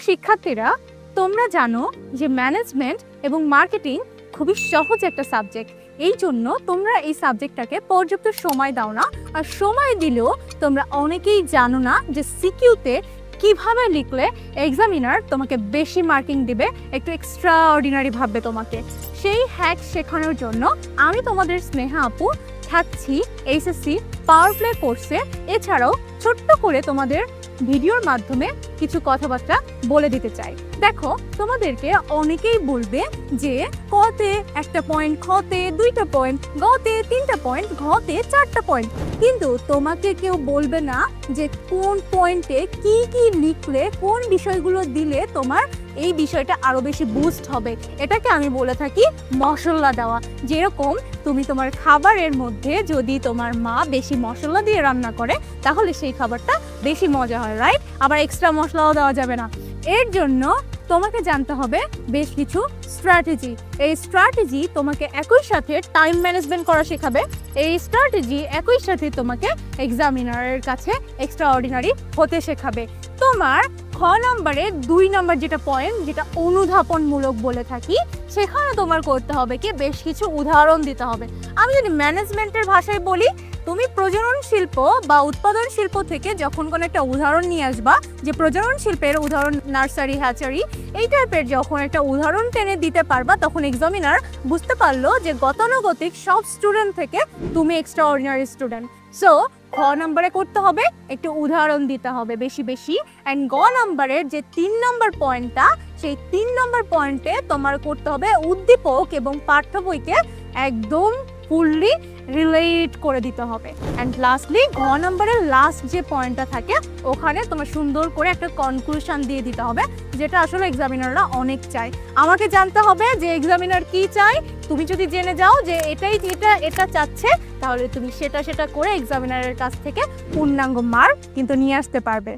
শিক্ষার্থীরা, তোমরা জানো যে ম্যানেজমেন্ট এবং মার্কেটিং খুবই সহজ একটা সাবজেক্ট। এই জন্য তোমরা এই সাবজেক্টটাকে পর্যাপ্ত সময় দাও না, আর সময় দিলেও তোমরা অনেকেই জানো না যে সিকিউতে কিভাবে লিখলে এক্সামিনার তোমাকে বেশি মার্কিং দিবে, একটু এক্সট্রা অর্ডিনারি ভাববে তোমাকে। সেই হ্যাক শেখানোর জন্য আমি তোমাদের স্নেহা আপু থাকছি এইচএসসি পাওয়ার প্লে কোর্সে। এছাড়াও ছোট্ট করে তোমাদের ভিডিওর মাধ্যমে কিছু কথাবার্তা বলে দিতে চাই। দেখো, তোমাদেরকে অনেকেই বলবে যে কতে একটা পয়েন্ট, খতে 2টা পয়েন্ট, গতে 3টা পয়েন্ট, ঘতে 4টা পয়েন্ট, কিন্তু তোমাকে কেউ বলবে না যে কোন পয়েন্টে কি কি লিখলে, কোন বিষয়গুলো দিলে তোমার এই বিষয়টা আরো বেশি বুস্ট হবে। এটাকে আমি বলে থাকি মশলা দেওয়া। যেরকম তুমি তোমার খাবারের মধ্যে যদি তোমার মা বেশি মশলা দিয়ে রান্না করে তাহলে সেই খাবারটা বেশি মজা হয়, রাইট? আবার এক্সট্রা মশলাও দেওয়া যাবে না। এর জন্য তোমাকে জানতে হবে বেশ কিছু স্ট্র্যাটেজি। এই স্ট্র্যাটেজি তোমাকে একই সাথে টাইম ম্যানেজমেন্ট করা শেখাবে। এই স্ট্র্যাটেজি একই সাথে তোমাকে এক্সামিনারের কাছে এক্সট্রা অর্ডিনারি হতে শেখাবে। তোমার খ নম্বরে 2 নম্বর যেটা পয়েন্ট, যেটা অনুধাবনমূলক বলে থাকি, সেখানে তোমার করতে হবে কি বেশ কিছু উদাহরণ দিতে হবে। আমি যদি ম্যানেজমেন্টের ভাষায় বলি, তুমি প্রজনন শিল্প বা উৎপাদন শিল্প থেকে যখন কোনো একটা উদাহরণ নিয়ে আসবা, যে প্রজনন শিল্পের উদাহরণ নার্সারি, হ্যাচারি, এই টাইপের যখন একটা উদাহরণ টেনে দিতে পারবা, তখন এক্সামিনার বুঝতে পারলো যে গতানুগতিক সব স্টুডেন্ট থেকে তুমি এক্সট্রা অর্ডিনারি স্টুডেন্ট। সো খ নম্বরে করতে হবে একটু উদাহরণ দিতে হবে বেশি বেশি। অ্যান্ড গ নম্বরের যে 3 নম্বর পয়েন্টটা, সেই 3 নম্বর পয়েন্টে তোমার করতে হবে উদ্দীপক এবং পাঠ্য বইকে একদম ফুললি রিলেট করে দিতে হবে। অ্যান্ড লাস্টলি ঘ নম্বরের লাস্ট যে পয়েন্টটা থাকে ওখানে তোমার সুন্দর করে একটা কনক্লুশন দিয়ে দিতে হবে, যেটা আসলে এক্সামিনাররা অনেক চায়। আমাকে জানতে হবে যে এক্সামিনার কি চায়। তুমি যদি জেনে যাও যে এটা চাচ্ছে, তাহলে তুমি সেটা করে এক্সামিনারের কাছ থেকে পূর্ণাঙ্গ মার্ক কিন্তু নিয়ে আসতে পারবে।